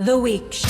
The Week.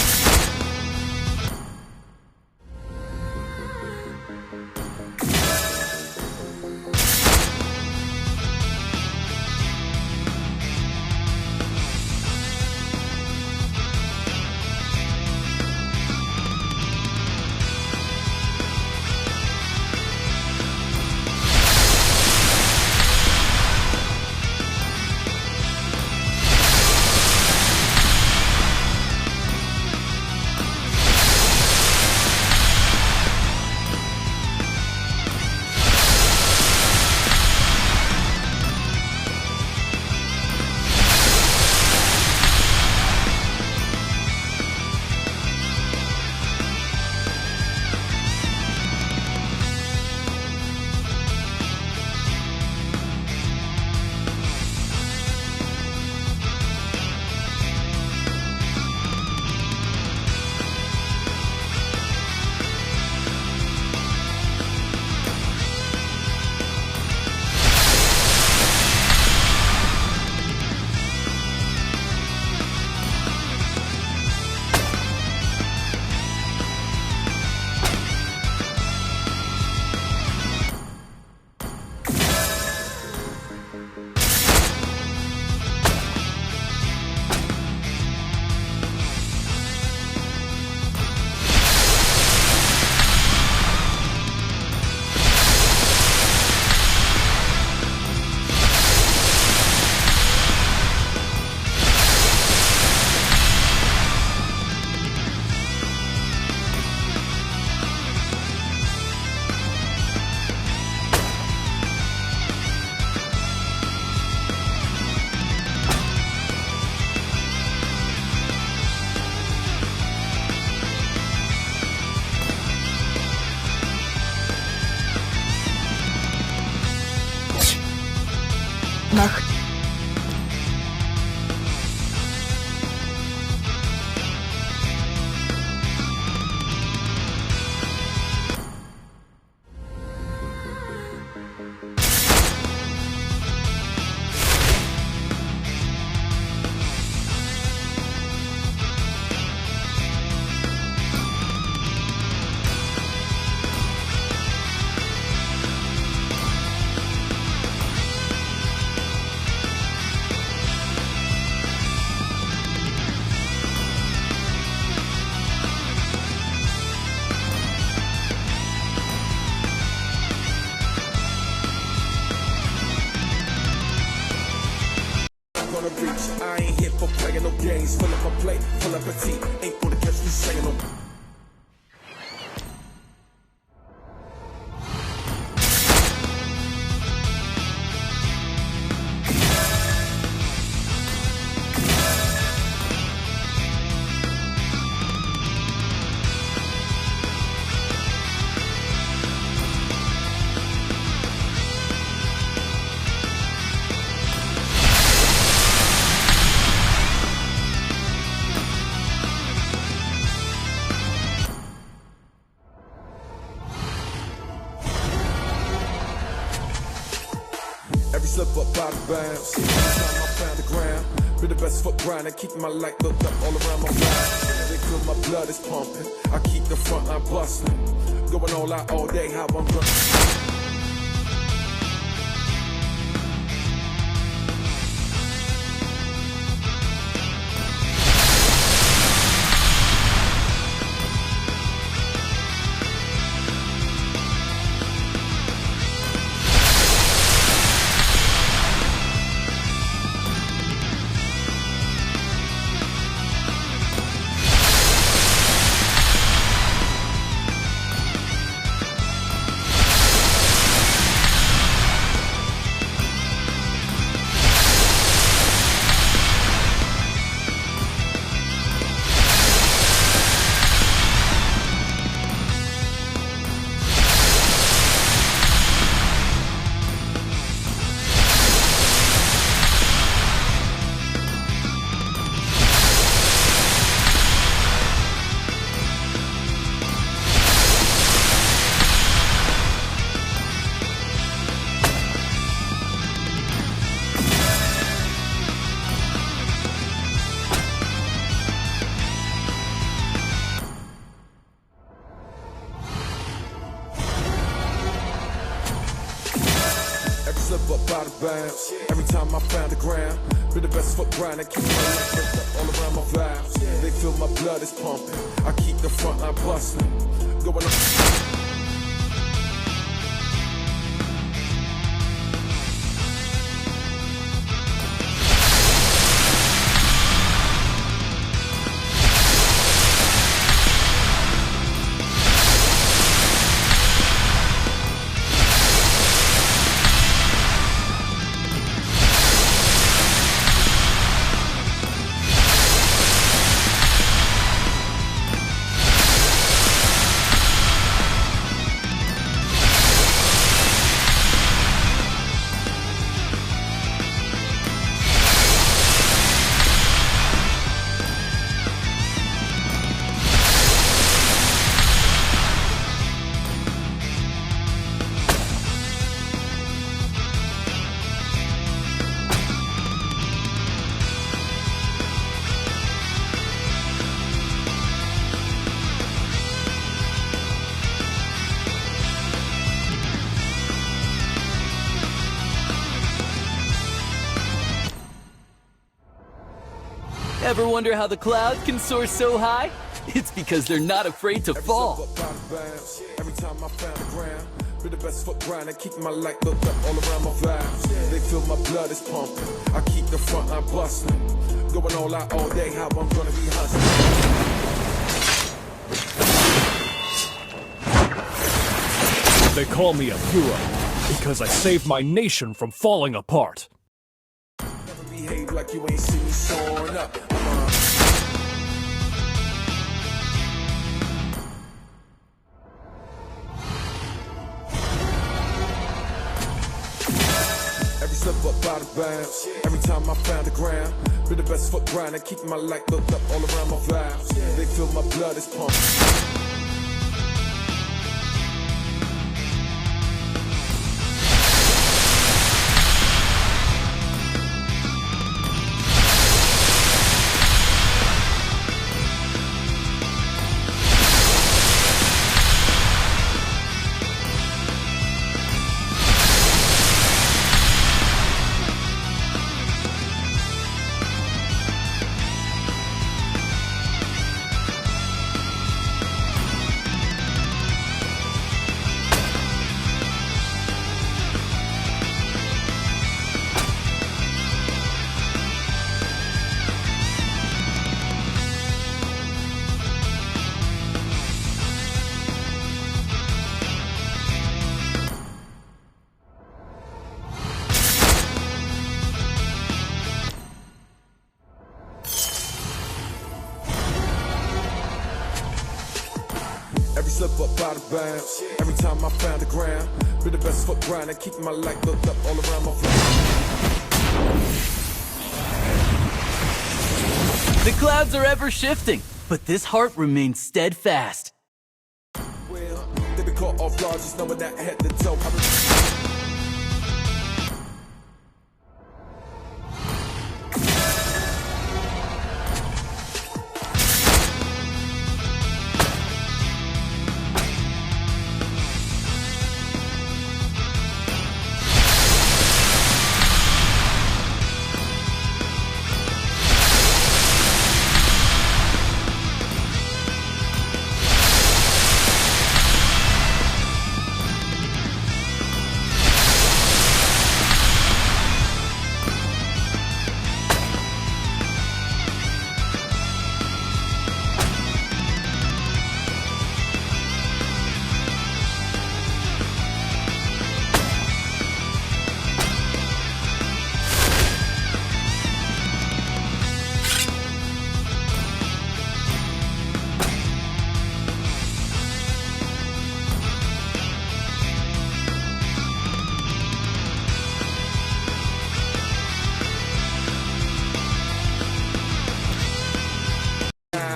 Mach. I ain't here for playing no games. Fill up my plate, full up a tea. Ain't gonna catch me saying no. Every slip up out of bounds. Every time I found the ground, be the best foot grind and keep my light lit up all around my mind. They feel my blood is pumping. I keep the front line busting. Going all out all day, how I'm running. out of bounds. Every time I found the ground, be the best foot grind and keep my life built up all around my valves. They feel my blood is pumping. I keep the front line bustling. Going up. Ever wonder how the Clouds can soar so high? It's because they're not afraid to fall. Every time I found the ground, be the best foot grind and keep my light built up all around my valves. They feel my blood is pumping. I keep the front line bustling. Going all out all day, how I'm gonna be hustling. They call me a hero because I saved my nation from falling apart. Never behave like you ain't seen me soaring up. Every step up out of bounds. Every time I found the ground, be the best foot grind and keep my light built up all around my valves. They feel my blood is pumping. Every slip up out of bounds. Every time I found the ground, be the best foot grind and keep my light built up all around my The Clouds are ever shifting, but this heart remains steadfast. Well, they be caught off guard just knowing that head to toe.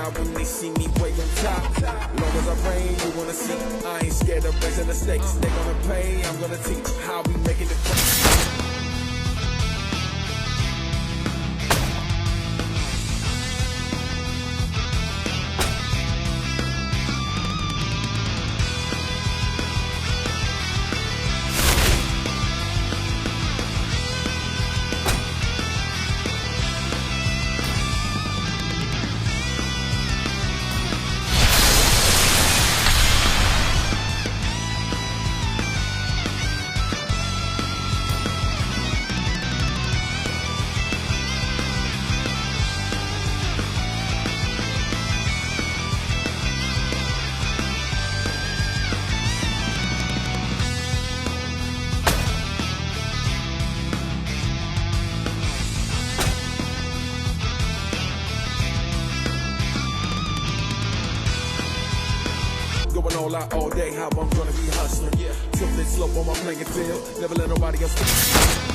When they see me way on top, long as I reign, you wanna see. I ain't scared of raising the stakes. They gonna pay, I'm gonna teach how we making it. all out all day, how I'm gonna be hustling. Slippery slope on my playing field, never let nobody else.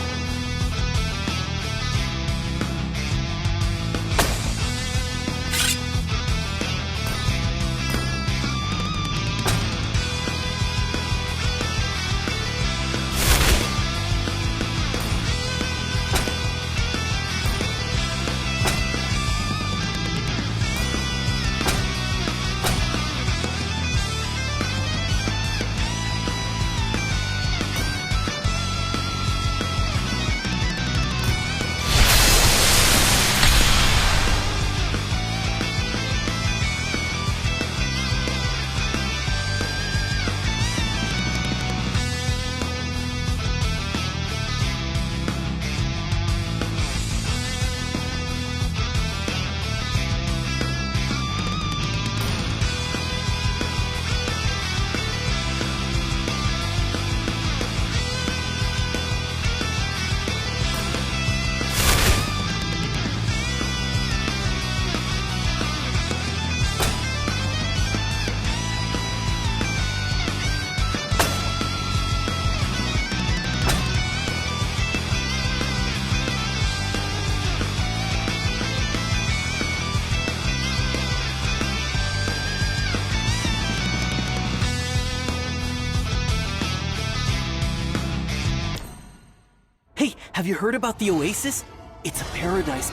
Hey, have you heard about the Oasis? It's a paradise